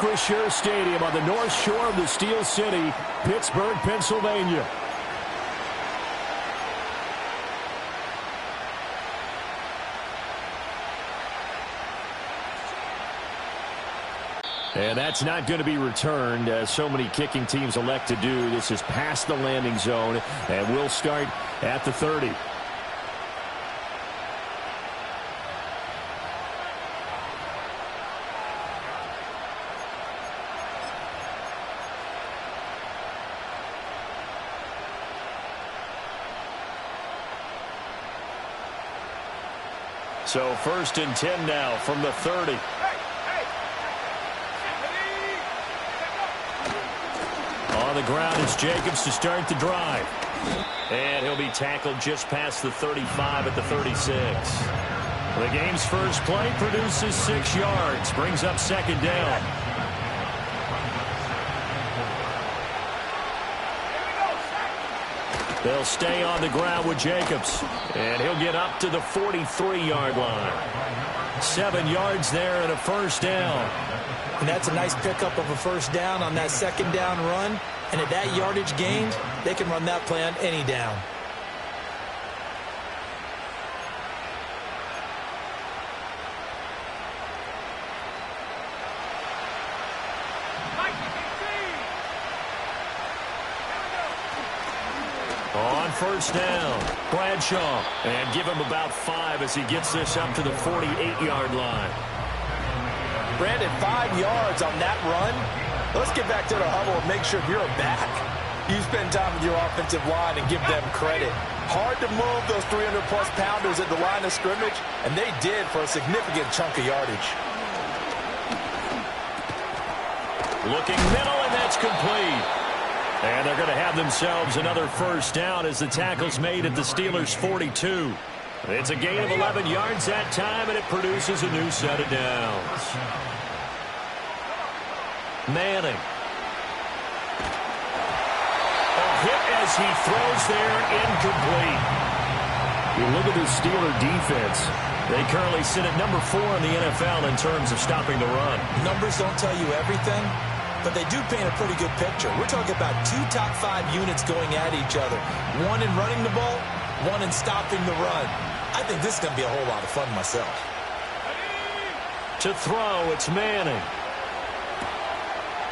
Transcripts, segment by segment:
Acrisure Stadium on the north shore of the Steel City, Pittsburgh, Pennsylvania. And that's not going to be returned, as so many kicking teams elect to do. This is past the landing zone, and we'll start at the 30. So 1st and 10 now from the 30. On the ground is Jacobs to start the drive. And he'll be tackled just past the 35 at the 36. The game's first play produces 6 yards, brings up 2nd down. They'll stay on the ground with Jacobs. And he'll get up to the 43-yard line. 7 yards there and a 1st down. And that's a nice pickup of a 1st down on that 2nd down run. And at that yardage gained, they can run that play on any down. On 1st down, Bradshaw. And give him about 5 as he gets this up to the 48-yard line. Brandon, 5 yards on that run. Let's get back to the huddle and make sure you're back. You spend time with your offensive line and give them credit. Hard to move those 300-plus pounders at the line of scrimmage, and they did for a significant chunk of yardage. Looking middle, and that's complete. And they're going to have themselves another 1st down as the tackle's made at the Steelers' 42. It's a gain of 11 yards that time, and it produces a new set of downs. Manning. A hit as he throws there, incomplete. You look at the Steeler defense. They currently sit at number 4 in the NFL in terms of stopping the run. Numbers don't tell you everything, but they do paint a pretty good picture. We're talking about 2 top 5 units going at each other. One in running the ball, one in stopping the run. I think this is going to be a whole lot of fun myself. To throw, it's Manning.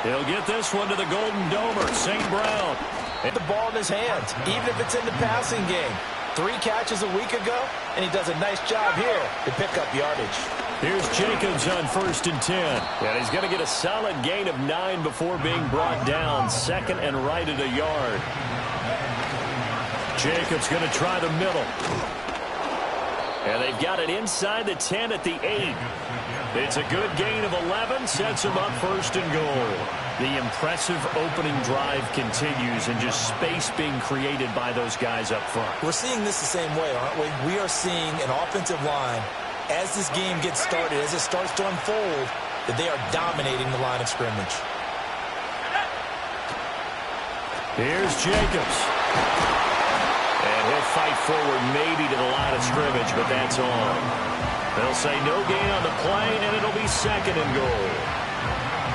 He'll get this one to the Golden Domer, St. Brown. And the ball in his hands, even if it's in the passing game. 3 catches a week ago, and he does a nice job here to pick up yardage. Here's Jacobs on 1st and 10. And he's going to get a solid gain of 9 before being brought down. 2nd and right at a yard. Jacobs going to try the middle. And they've got it inside the 10 at the 8. It's a good gain of 11, sets him up 1st and goal. The impressive opening drive continues, and just space being created by those guys up front. We're seeing this the same way, aren't we? We are seeing an offensive line, as this game gets started, as it starts to unfold, that they are dominating the line of scrimmage. Here's Jacobs. And he'll fight forward maybe to the line of scrimmage, but that's on. They'll say no gain on the play, and it'll be 2nd and goal.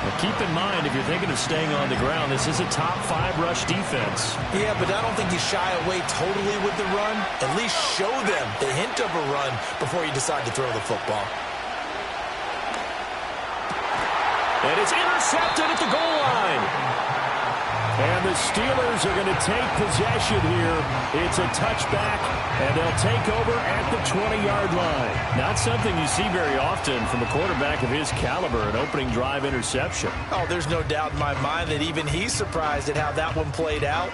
Now keep in mind, if you're thinking of staying on the ground, this is a top 5 rush defense. Yeah, but I don't think you shy away totally with the run. At least show them the hint of a run before you decide to throw the football. And it's intercepted at the goal line. And the Steelers are going to take possession here. It's a touchback, and they'll take over at the 20-yard line. Not something you see very often from a quarterback of his caliber, an opening drive interception. Oh, there's no doubt in my mind that even he's surprised at how that one played out.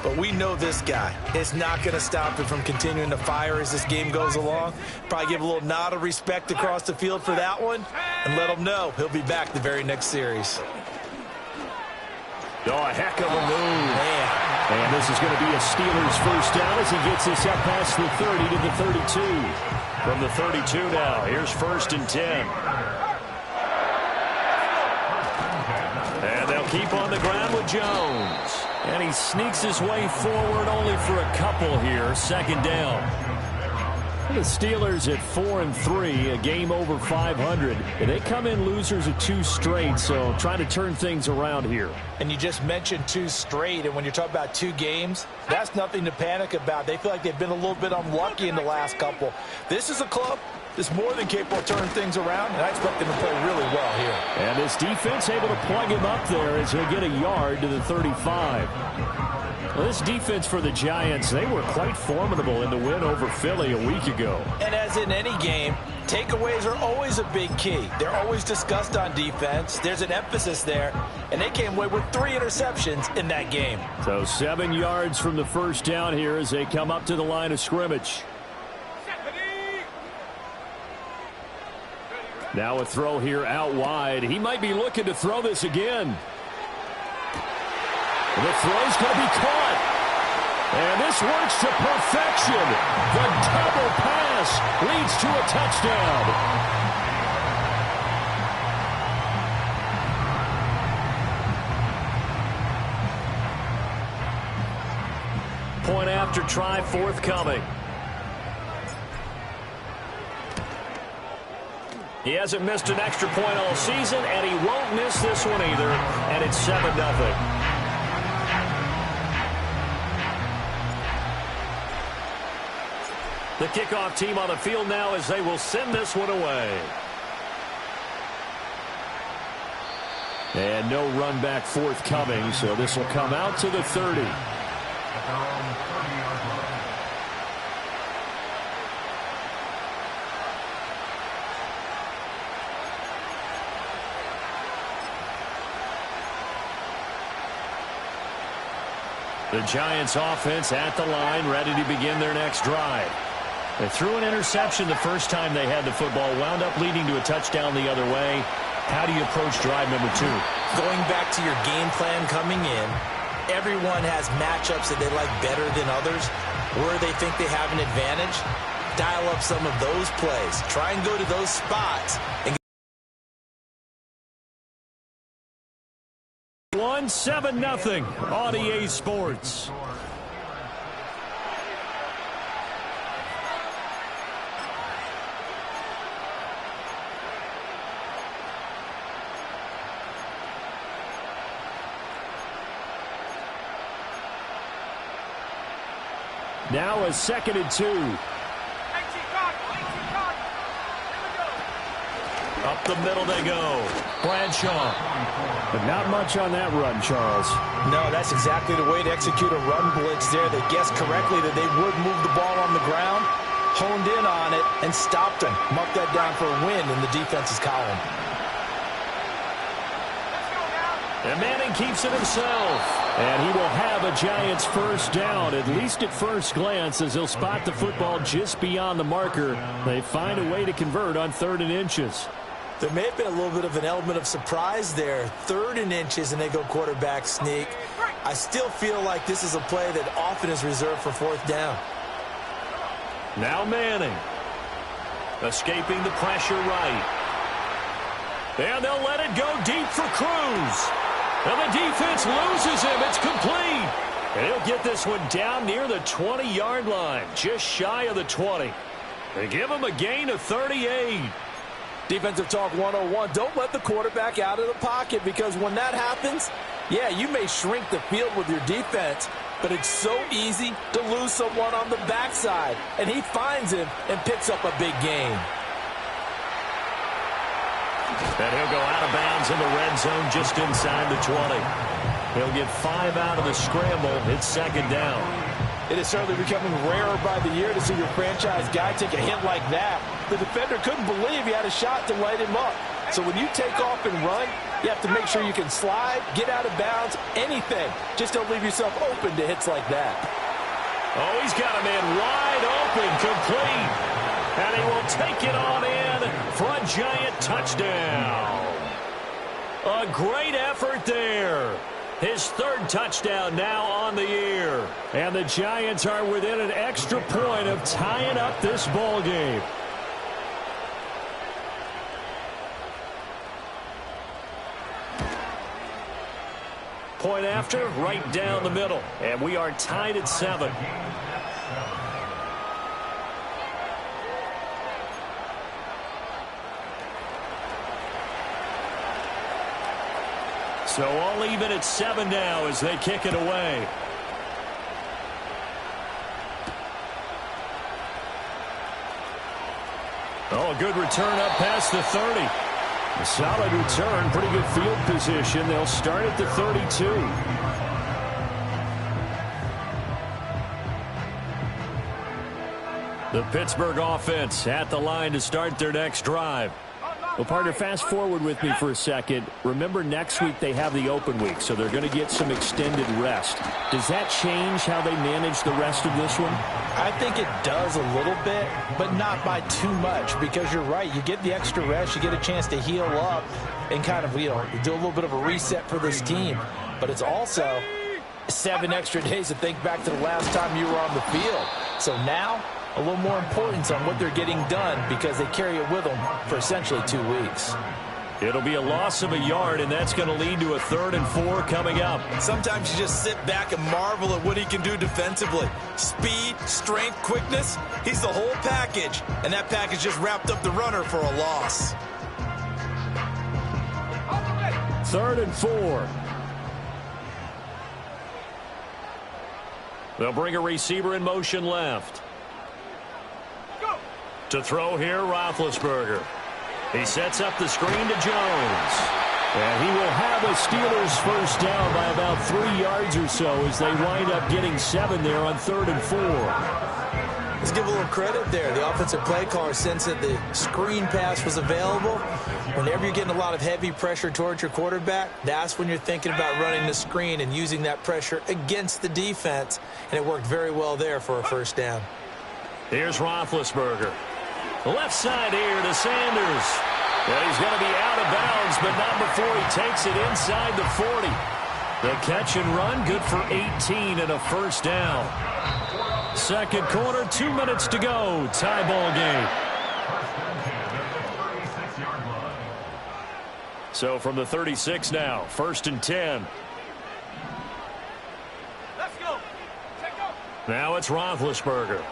But we know this guy. It's not going to stop him from continuing to fire as this game goes along. Probably give a little nod of respect across the field for that one, and let him know he'll be back the very next series. Oh, a heck of a move. Man. And this is going to be a Steelers 1st down as he gets this up past the 30 to the 32. From the 32 now, here's 1st and 10. And they'll keep on the ground with Jones. And he sneaks his way forward only for a couple here. 2nd down. The Steelers at 4-3, a game over 500. And they come in losers of 2 straight, so trying to turn things around here. And you just mentioned 2 straight, and when you're talking about 2 games, that's nothing to panic about. They feel like they've been a little bit unlucky in the last couple. This is a club that's more than capable of turning things around, and I expect them to play really well here. And this defense able to plug him up there as he'll get a yard to the 35. Well, this defense for the Giants, they were quite formidable in the win over Philly a week ago. And as in any game, takeaways are always a big key. They're always discussed on defense. There's an emphasis there, and they came away with 3 interceptions in that game. So 7 yards from the first down here as they come up to the line of scrimmage. Now a throw here out wide. He might be looking to throw this again. The throw's going to be caught. And this works to perfection. The double pass leads to a touchdown. Point after try forthcoming. He hasn't missed an extra point all season, and he won't miss this one either. And it's 7-0. The kickoff team on the field now as they will send this one away. And no run back forthcoming, so this will come out to the 30. The Giants offense at the line, ready to begin their next drive. They threw an interception the first time they had the football, wound up leading to a touchdown the other way. How do you approach drive number 2? Going back to your game plan coming in, everyone has matchups that they like better than others. Where they think they have an advantage, dial up some of those plays. Try and go to those spots. And 7-0 on EA Sports. Now a 2nd and 2. Up the middle they go. Bradshaw. But not much on that run, Charles. No, that's exactly the way to execute a run blitz there. They guessed correctly that they would move the ball on the ground, honed in on it, and stopped them. Marked that down for a win in the defense's column. And Manning keeps it himself. And he will have a Giants first down, at least at first glance, as he'll spot the football just beyond the marker. They find a way to convert on 3rd and inches. There may have been a little bit of an element of surprise there. 3rd and inches, and they go quarterback sneak. I still feel like this is a play that often is reserved for 4th down. Now Manning. Escaping the pressure right. And they'll let it go deep for Cruz. And the defense loses him. It's complete. And he'll get this one down near the 20-yard line, just shy of the 20. They give him a gain of 38. Defensive talk 101. Don't let the quarterback out of the pocket, because when that happens, yeah, you may shrink the field with your defense, but it's so easy to lose someone on the backside. And he finds him and picks up a big gain. And he'll go out of bounds in the red zone just inside the 20. He'll get 5 out of the scramble. It's 2nd down. It is certainly becoming rarer by the year to see your franchise guy take a hit like that. The defender couldn't believe he had a shot to light him up. So when you take off and run, you have to make sure you can slide, get out of bounds, anything. Just don't leave yourself open to hits like that. Oh, he's got a man wide open, complete. And he will take it on in for a Giant touchdown. A great effort there. His 3rd touchdown now on the year. And the Giants are within an extra point of tying up this ball game. Point after, right down the middle. And we are tied at 7. So all even at 7 now as they kick it away. Oh, a good return up past the 30. A solid return, pretty good field position. They'll start at the 32. The Pittsburgh offense at the line to start their next drive. Well, partner, fast forward with me for a second. Remember, next week they have the open week, so they're going to get some extended rest. Does that change how they manage the rest of this one? I think it does a little bit, but not by too much, because you're right. You get the extra rest, you get a chance to heal up and kind of, do a little bit of a reset for this team. But it's also 7 extra days to think back to the last time you were on the field. So now, a little more importance on what they're getting done because they carry it with them for essentially 2 weeks. It'll be a loss of a yard, and that's going to lead to a 3rd and 4 coming up. Sometimes you just sit back and marvel at what he can do defensively. Speed, strength, quickness, he's the whole package. And that package just wrapped up the runner for a loss. 3rd and 4. They'll bring a receiver in motion left. To throw here, Roethlisberger. He sets up the screen to Jones. And he will have a Steelers first down by about 3 yards or so as they wind up getting 7 there on 3rd and 4. Let's give a little credit there. The offensive play caller sensed that the screen pass was available. Whenever you're getting a lot of heavy pressure towards your quarterback, that's when you're thinking about running the screen and using that pressure against the defense. And it worked very well there for a first down. Here's Roethlisberger. Left side here to Sanders. And he's going to be out of bounds, but not before he takes it inside the 40. The catch and run, good for 18 and a first down. Second quarter, 2 minutes to go. Tie ball game. So from the 36 now, 1st and 10. Let's go. Now it's Roethlisberger.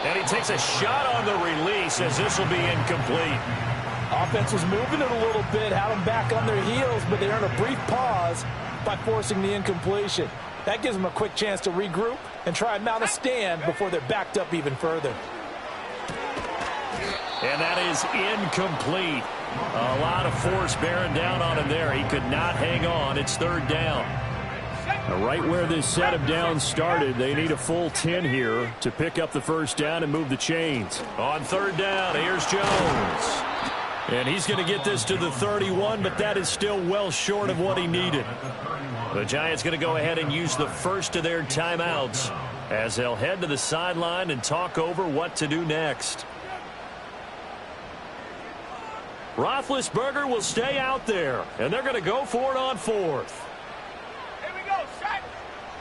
And he takes a shot on the release as this will be incomplete. Offense was moving it a little bit, had them back on their heels, but they earned a brief pause by forcing the incompletion. That gives them a quick chance to regroup and try and mount a stand before they're backed up even further. And that is incomplete. A lot of force bearing down on him there. He could not hang on. It's 3rd down. Right where this set of downs started, they need a full 10 here to pick up the first down and move the chains. On 3rd down, here's Jones. And he's going to get this to the 31, but that is still well short of what he needed. The Giants going to go ahead and use the first of their timeouts as they'll head to the sideline and talk over what to do next. Roethlisberger will stay out there, and they're going to go for it on 4th.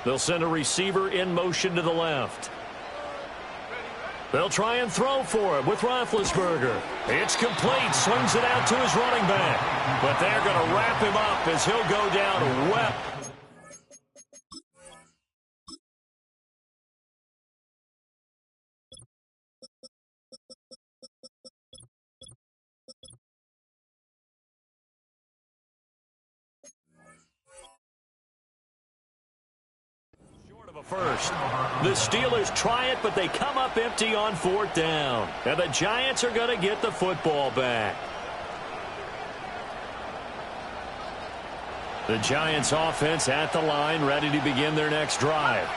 They'll send a receiver in motion to the left. They'll try and throw for him with Roethlisberger. It's complete. Swings it out to his running back. But they're going to wrap him up as he'll go down well. First, the Steelers try it, but they come up empty on 4th down. And the Giants are going to get the football back. The Giants offense at the line, ready to begin their next drive.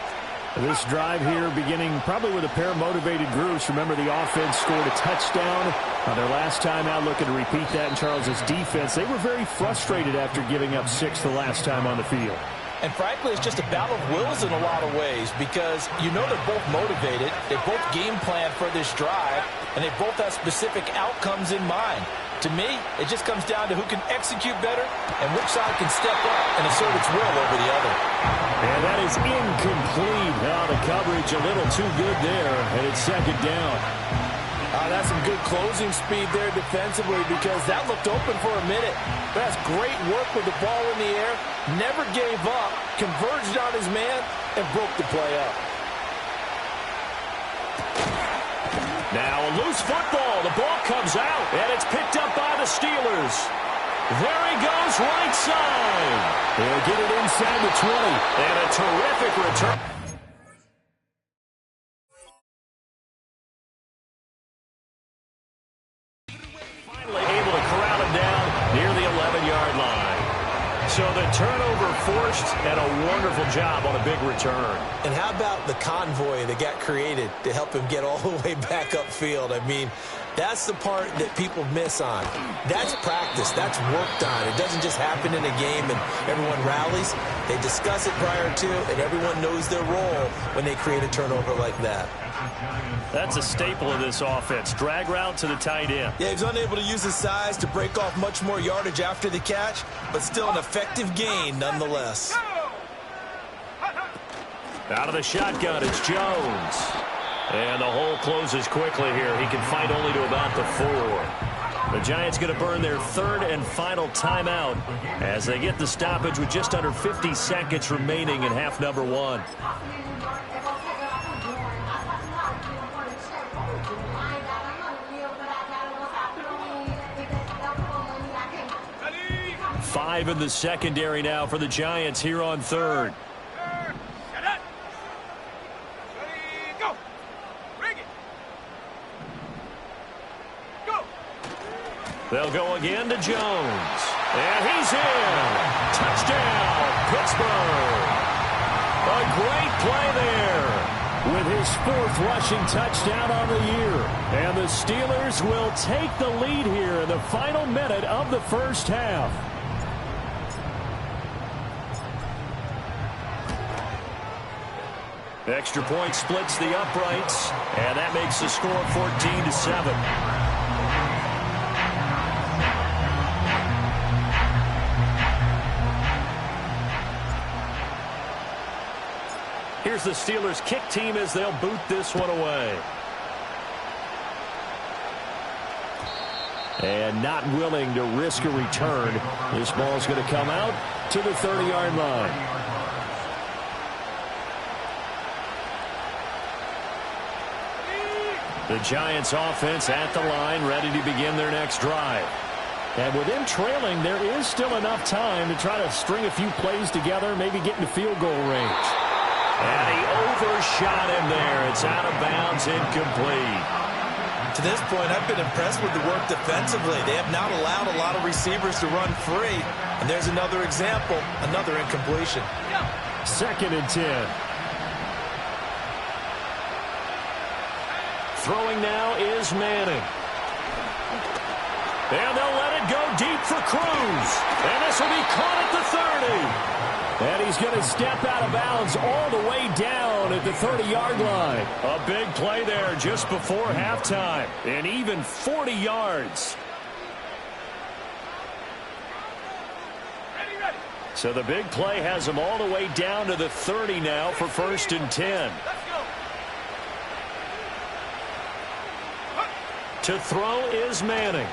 This drive here beginning probably with a pair of motivated groups. Remember, the offense scored a touchdown on their last time out, looking to repeat that in Charles's defense. They were very frustrated after giving up 6 the last time on the field. And frankly, it's just a battle of wills in a lot of ways because they're both motivated. They both game plan for this drive, and they both have specific outcomes in mind. To me, it just comes down to who can execute better and which side can step up and assert its will over the other. And that is incomplete. Now the coverage a little too good there, and it's 2nd down. That's some good closing speed there defensively because that looked open for a minute. That's great work with the ball in the air. Never gave up, converged on his man, and broke the play up. Now a loose football. The ball comes out, and it's picked up by the Steelers. There he goes, right side. He'll get it inside the 20. And a terrific return. Finally able to corral him down near the 11-yard line. So the turnover forced, and a wonderful job on a big return. And how about the convoy that got created to help him get all the way back upfield? I mean, that's the part that people miss on. That's practice. That's worked on. It doesn't just happen in a game and everyone rallies. They discuss it prior to, and everyone knows their role when they create a turnover like that. That's a staple of this offense. Drag route to the tight end. Yeah, he's unable to use his size to break off much more yardage after the catch, but still an effective gain nonetheless. Out of the shotgun, it's Jones. And the hole closes quickly here. He can fight only to about the 4. The Giants going to burn their third and final timeout as they get the stoppage with just under 50 seconds remaining in half number 1. Five in the secondary now for the Giants here on third. They'll go again to Jones. And he's in. Touchdown, Pittsburgh. A great play there with his 4th rushing touchdown on the year. And the Steelers will take the lead here in the final minute of the first half. Extra point splits the uprights, and that makes the score 14-7. Here's the Steelers kick team as they'll boot this one away. And not willing to risk a return. This ball's going to come out to the 30-yard line. The Giants offense at the line, ready to begin their next drive. And with them trailing, there is still enough time to try to string a few plays together, maybe get into field goal range. And he overshot him there. It's out of bounds, incomplete. To this point, I've been impressed with the work defensively. They have not allowed a lot of receivers to run free. And there's another example, another incompletion. 2nd and 10. Throwing now is Manning. And they'll let it go deep for Cruz. And this will be caught at the 30. And he's going to step out of bounds all the way down at the 30-yard line. A big play there just before halftime. And even 40 yards. So the big play has him all the way down to the 30 now for 1st and 10. To throw is Manning.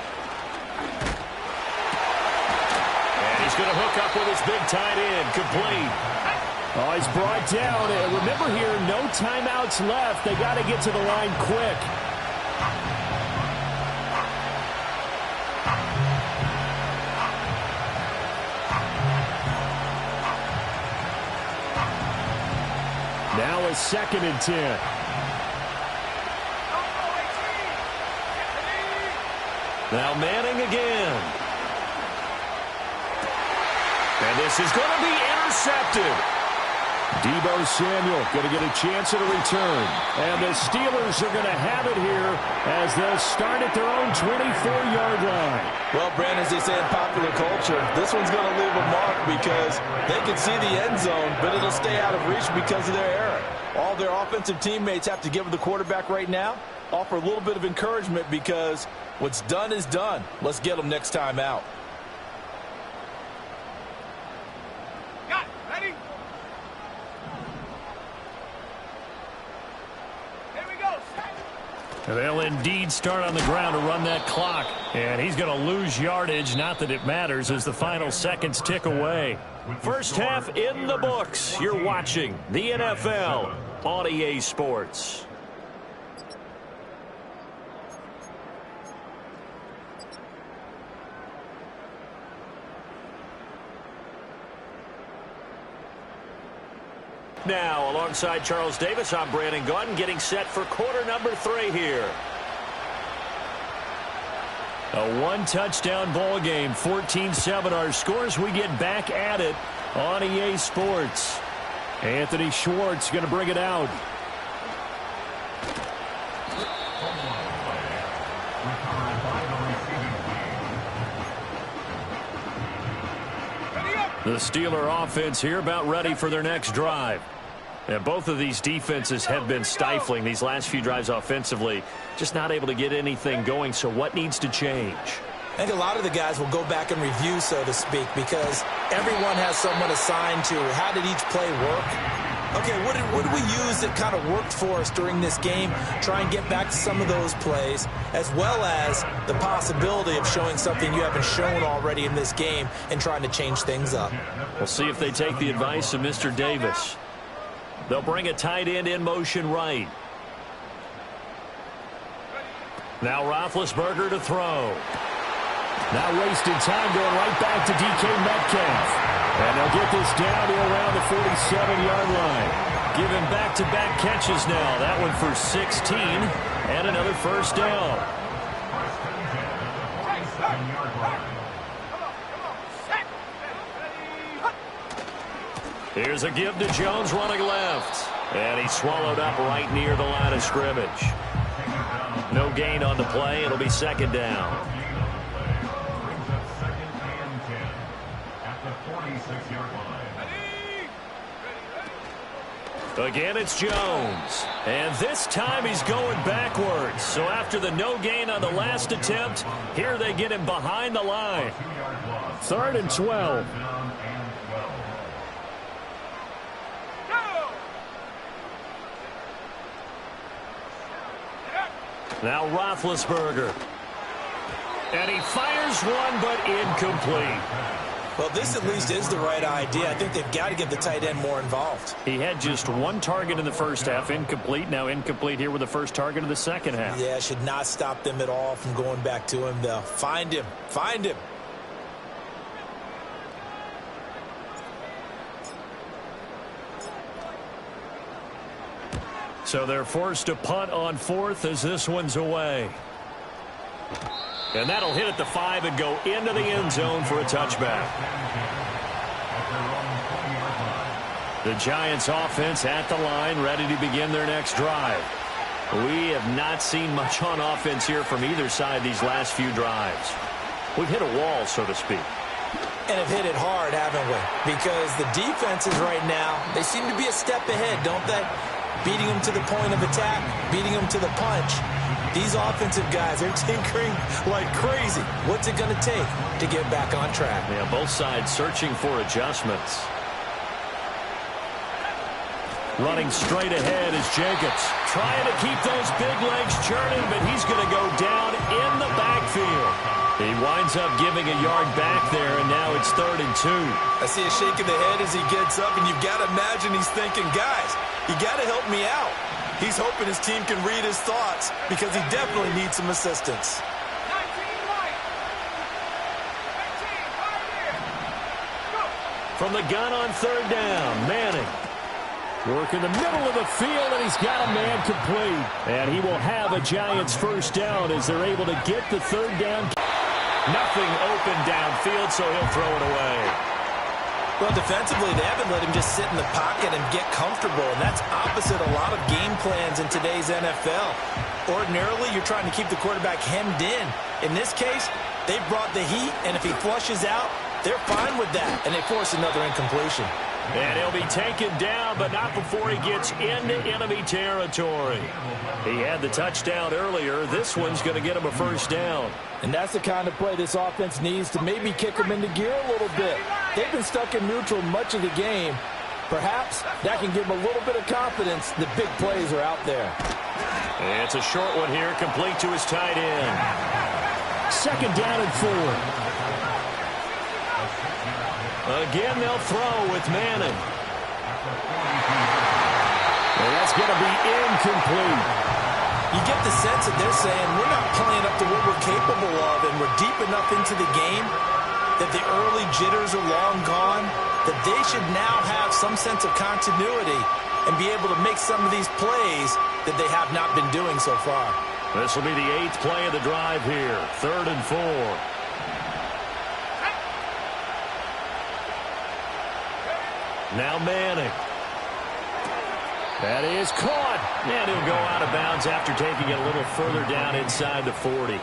And he's going to hook up with his big tight end. Complete. Oh, he's brought down. And remember here, no timeouts left. They got to get to the line quick. Now a 2nd and 10. Now Manning again. And this is going to be intercepted. Deebo Samuel going to get a chance at a return. And the Steelers are going to have it here as they'll start at their own 24-yard line. Well, Brandon, as they say in popular culture, this one's going to leave a mark because they can see the end zone, but it'll stay out of reach because of their error. All their offensive teammates have to give the quarterback right now, offer a little bit of encouragement because what's done is done. Let's get them next time out. Got it. Ready? Here we go. They'll indeed start on the ground to run that clock. And he's going to lose yardage. Not that it matters as the final seconds tick away. First half in the books. You're watching the NFL on EA Sports. Now, alongside Charles Davis, I'm Brandon Gaudin, getting set for quarter number 3 here. A one-touchdown ball game, 14-7 our scores. We get back at it on EA Sports. Anthony Schwartz going to bring it out. The Steeler offense here about ready for their next drive. And both of these defenses have been stifling these last few drives offensively. Just not able to get anything going, so what needs to change? I think a lot of the guys will go back and review, so to speak, because everyone has someone assigned to how did each play work. Okay, what did we use that kind of worked for us during this game? Try and get back to some of those plays, as well as the possibility of showing something you haven't shown already in this game and trying to change things up. We'll see if they take the advice of Mr. Davis. They'll bring a tight end in motion right. Now Roethlisberger to throw. Now wasted time going right back to DK Metcalf. And they'll get this down to around the 47-yard line. Giving back-to-back catches now. That one for 16 and another first down. Here's a give to Jones running left. And he's swallowed up right near the line of scrimmage. No gain on the play. It'll be second down. Again, it's Jones. And this time he's going backwards. So after the no gain on the last attempt, here they get him behind the line. 3rd and 12. Now Roethlisberger. And he fires one, but incomplete. Well, this at least is the right idea. I think they've got to get the tight end more involved. He had just one target in the first half, incomplete. Now incomplete here with the first target of the second half. Yeah, should not stop them at all from going back to him, though. Find him. Find him. So they're forced to punt on 4th as this one's away. And that'll hit at the 5 and go into the end zone for a touchback. The Giants offense at the line, ready to begin their next drive. We have not seen much on offense here from either side these last few drives. We've hit a wall, so to speak. And have hit it hard, haven't we? Because the defenses right now, they seem to be a step ahead, don't they? Beating them to the point of attack, beating them to the punch. These offensive guys are tinkering like crazy. What's it going to take to get back on track? Yeah, both sides searching for adjustments. Running straight ahead is Jacobs. Trying to keep those big legs churning, but he's going to go down in the backfield. He winds up giving a yard back there, and now it's 3rd and 2. I see a shake of the head as he gets up, and you've got to imagine he's thinking, guys, you got to help me out. He's hoping his team can read his thoughts because he definitely needs some assistance. From the gun on 3rd down, Manning. Work in the middle of the field, and he's got a man complete. And he will have a Giants first down as they're able to get the 3rd down. Nothing open downfield, so he'll throw it away. Well, defensively, they haven't let him just sit in the pocket and get comfortable, and that's opposite a lot of game plans in today's NFL. Ordinarily, you're trying to keep the quarterback hemmed in. In this case, they brought the heat, and if he flushes out, they're fine with that, and they force another incompletion. And he'll be taken down, but not before he gets into enemy territory. He had the touchdown earlier. This one's going to get him a first down. And that's the kind of play this offense needs to maybe kick them into gear a little bit. They've been stuck in neutral much of the game. Perhaps that can give them a little bit of confidence that big plays are out there. It's a short one here, complete to his tight end. 2nd down and 4. Again, they'll throw with Manning. And that's going to be incomplete. You get the sense that they're saying we're not playing up to what we're capable of, and we're deep enough into the game that the early jitters are long gone. that they should now have some sense of continuity and be able to make some of these plays that they have not been doing so far. This will be the 8th play of the drive here. 3rd and 4. Now Manning. That is caught. And he'll go out of bounds after taking it a little further down inside the 40.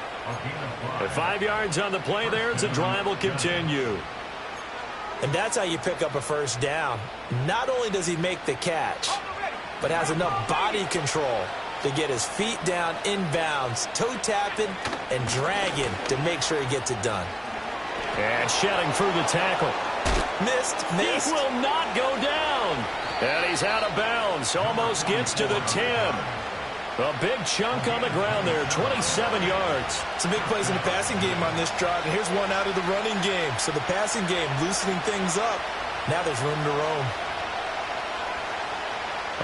With 5 yards on the play there, the drive will continue. And that's how you pick up a first down. Not only does he make the catch, but has enough body control to get his feet down inbounds, toe tapping and dragging to make sure he gets it done. And shedding through the tackle. Missed. He will not go down. And he's out of bounds. Almost gets to the 10. A big chunk on the ground there, 27 yards. Some big plays in the passing game on this drive, and here's one out of the running game. So the passing game loosening things up. Now there's room to roam.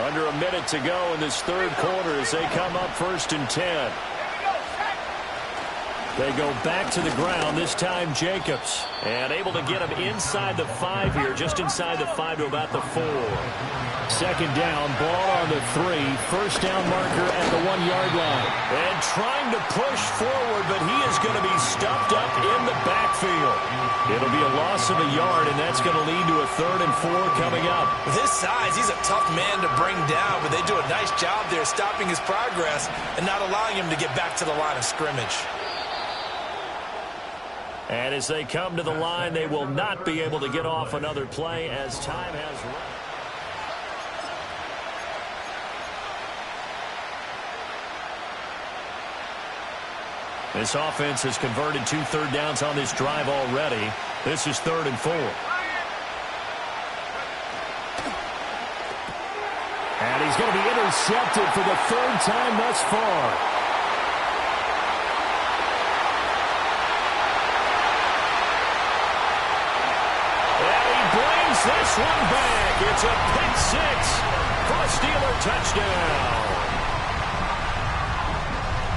Under a minute to go in this 3rd quarter as they come up 1st and 10. They go back to the ground, this time Jacobs. And able to get him inside the 5 here, just inside the 5 to about the 4. 2nd down, ball on the 3. 1st down marker at the 1-yard line. And trying to push forward, but he is going to be stuffed up in the backfield. It'll be a loss of a yard, and that's going to lead to a 3rd and 4 coming up. With his size, he's a tough man to bring down, but they do a nice job there stopping his progress and not allowing him to get back to the line of scrimmage. And as they come to the line, they will not be able to get off another play as time has run. This offense has converted 2 third downs on this drive already. This is 3rd and 4. And he's going to be intercepted for the 3rd time thus far. This one back. It's a pick 6 for a Steeler touchdown.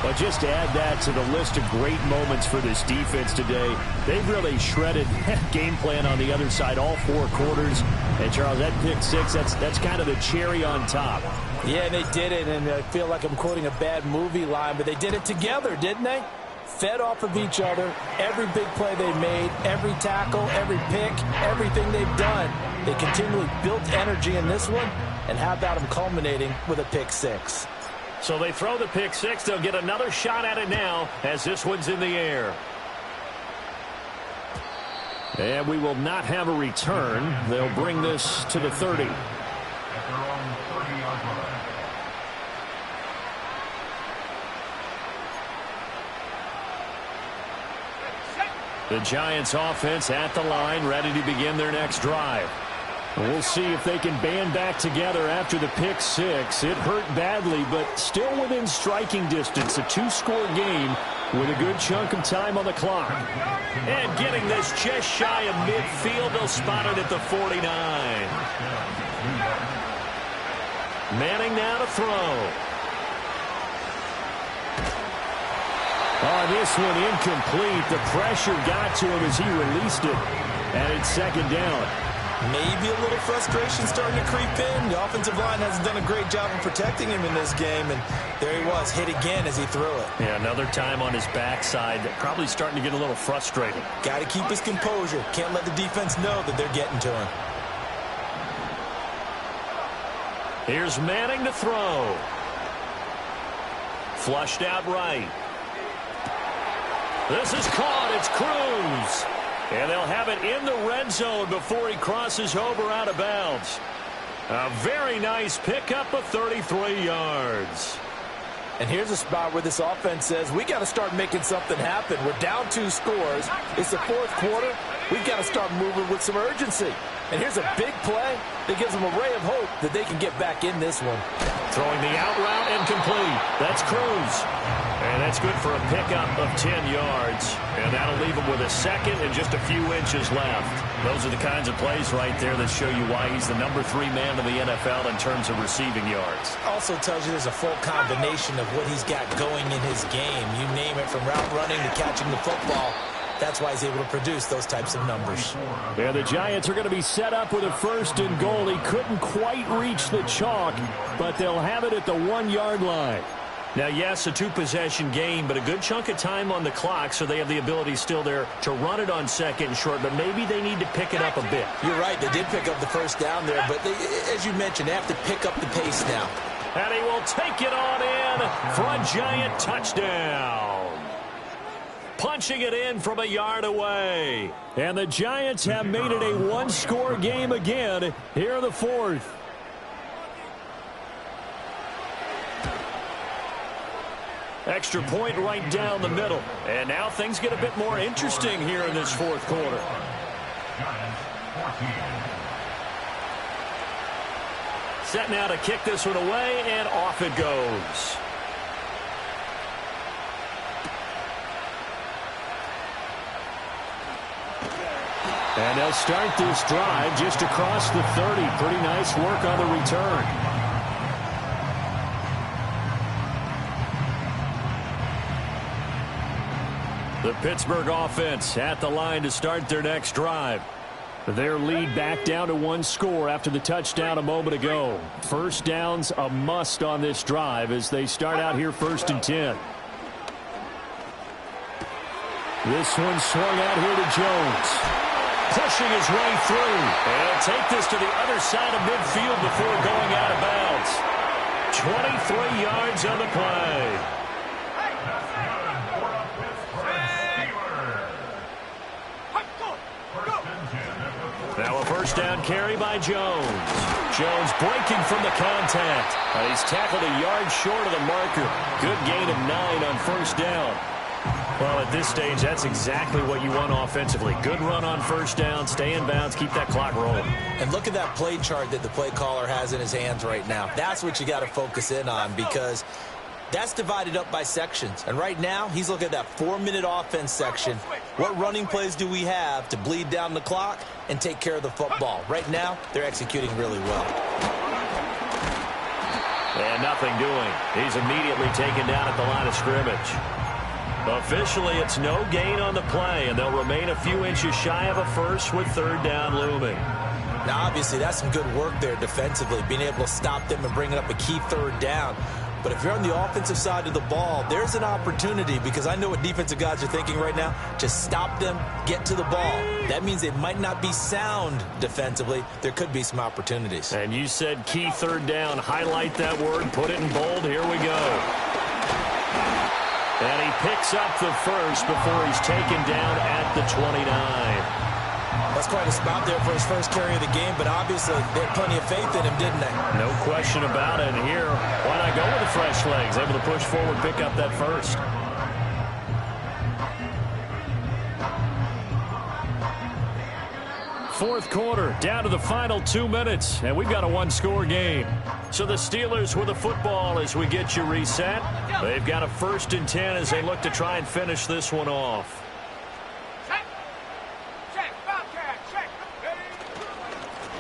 But just to add that to the list of great moments for this defense today, they've really shredded game plan on the other side all 4 quarters. And, Charles, that pick 6, that's kind of the cherry on top. Yeah, they did it, and I feel like I'm quoting a bad movie line, but they did it together, didn't they? Fed off of each other, every big play they made, every tackle, every pick, everything they've done. They continually built energy in this one, and how about them culminating with a pick 6? So they throw the pick 6. They'll get another shot at it now as this one's in the air. And we will not have a return. They'll bring this to the 30. The Giants offense at the line, ready to begin their next drive. We'll see if they can band back together after the pick 6. It hurt badly, but still within striking distance. A 2-score game with a good chunk of time on the clock. And getting this just shy of midfield, they'll spot it at the 49. Manning now to throw. Oh, this one incomplete. The pressure got to him as he released it. And it's 2nd down. Maybe a little frustration starting to creep in. The offensive line hasn't done a great job of protecting him in this game. And there he was, hit again as he threw it. Yeah, another time on his backside. Probably starting to get a little frustrated. Got to keep his composure. Can't let the defense know that they're getting to him. Here's Manning to throw. Flushed out right. This is caught. It's Cruz. And they'll have it in the red zone before he crosses over out of bounds. A very nice pickup of 33 yards. And here's a spot where this offense says, we got to start making something happen. We're down 2 scores. It's the 4th quarter. We've got to start moving with some urgency. And here's a big play that gives them a ray of hope that they can get back in this one. Throwing the out route and complete. That's Cruz. And that's good for a pickup of 10 yards. And that'll leave him with a 2nd and just a few inches left. Those are the kinds of plays right there that show you why he's the #3 man in the NFL in terms of receiving yards. Also tells you there's a full combination of what he's got going in his game. You name it, from route running to catching the football. That's why he's able to produce those types of numbers. And the Giants are going to be set up with a 1st and goal. He couldn't quite reach the chalk, but they'll have it at the 1-yard line. Now, yes, a 2-possession game, but a good chunk of time on the clock, so they have the ability still there to run it on 2nd and short, but maybe they need to pick it up a bit. You're right. They did pick up the 1st down there, but as you mentioned, they have to pick up the pace now. And he will take it on in for a Giant touchdown. Punching it in from a yard away. And the Giants have made it a 1-score game again here in the 4th. Extra point right down the middle. And now things get a bit more interesting here in this 4th quarter. Set now to kick this one away, and off it goes. And they'll start this drive just across the 30. Pretty nice work on the return. The Pittsburgh offense at the line to start their next drive. Their lead back down to 1 score after the touchdown a moment ago. 1st down's a must on this drive as they start out here 1st and 10. This one swung out here to Jones. Pushing his way through. And he'll take this to the other side of midfield before going out of bounds. 23 yards on the play. Now a 1st down carry by Jones. Jones breaking from the contact. He's tackled a yard short of the marker. Good gain of 9 on 1st down. Well, at this stage, that's exactly what you want offensively. Good run on 1st down, stay in bounds, keep that clock rolling. And look at that play chart that the play caller has in his hands right now. That's what you got to focus in on because that's divided up by sections. And right now, he's looking at that 4-minute offense section. What running plays do we have to bleed down the clock and take care of the football? Right now, they're executing really well. And nothing doing. He's immediately taken down at the line of scrimmage. Officially, it's no gain on the play, and they'll remain a few inches shy of a 1st with 3rd down looming. Now, obviously, that's some good work there defensively, being able to stop them and bringing up a key 3rd down. But if you're on the offensive side of the ball, there's an opportunity because I know what defensive guys are thinking right now. Just stop them, get to the ball. That means they might not be sound defensively. There could be some opportunities. And you said key 3rd down. Highlight that word. Put it in bold. Here we go. And he picks up the 1st before he's taken down at the 29. That's quite a spot there for his 1st carry of the game, but obviously they had plenty of faith in him, didn't they? No question about it. And here, why not go with the fresh legs? Able to push forward, pick up that 1st. Fourth quarter, down to the final 2 minutes, and we've got a 1-score game. So the Steelers with the football as we get you reset. They've got a 1st and 10 as they look to try and finish this one off. Check, Bobcat, check.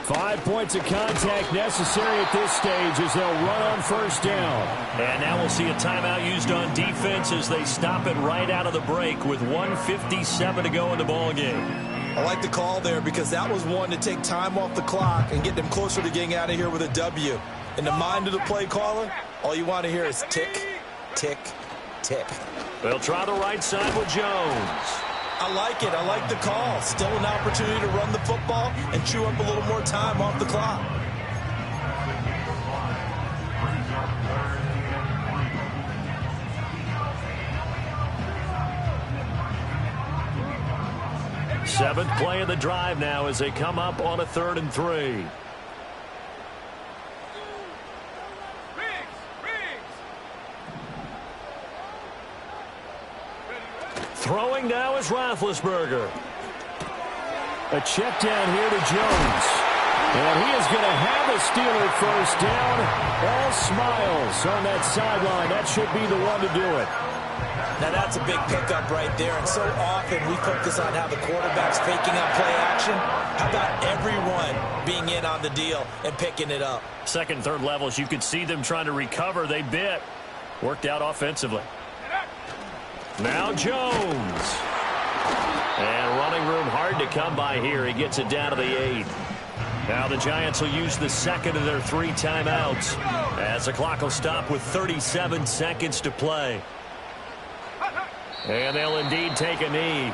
5 points of contact necessary at this stage as they'll run on 1st down. And now we'll see a timeout used on defense as they stop it right out of the break with 1:57 to go in the ballgame. I like the call there because that was one to take time off the clock and get them closer to getting out of here with a W. In the mind of the play caller, all you want to hear is tick, tick, tick. They'll try the right side with Jones. I like it. I like the call. Still an opportunity to run the football and chew up a little more time off the clock. Seventh play of the drive now as they come up on a 3rd and 3. Throwing now is Roethlisberger. A check down here to Jones. And he is going to have a Steeler 1st down. All smiles on that sideline. That should be the one to do it. Now that's a big pickup right there, and so often we focus on how the quarterback's faking up play action. How about everyone being in on the deal and picking it up? 2nd and 3rd levels, you could see them trying to recover. They bit. Worked out offensively. Now Jones. come by here. He gets it down to the 8. Now the Giants will use the second of their 3 timeouts as the clock will stop with 37 seconds to play. And they'll indeed take a knee.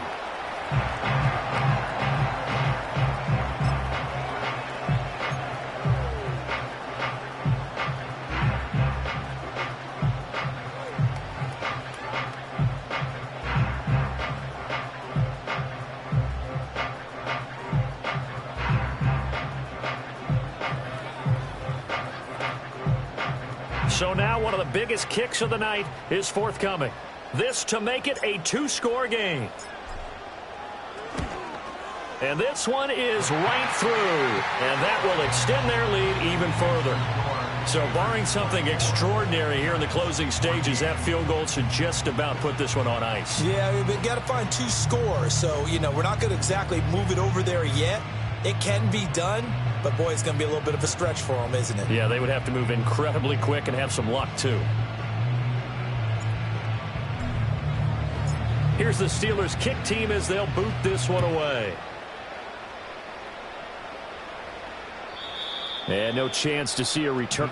So now one of the biggest kicks of the night is forthcoming. This to make it a 2-score game. And this one is right through. And that will extend their lead even further. So barring something extraordinary here in the closing stages, that field goal should just about put this one on ice. Yeah, we've got to find 2 scores. So, we're not going to exactly move it over there yet. It can be done. But, boy, it's going to be a little bit of a stretch for them, isn't it? Yeah, they would have to move incredibly quick and have some luck, too. Here's the Steelers' kick team as they'll boot this one away. And no chance to see a return.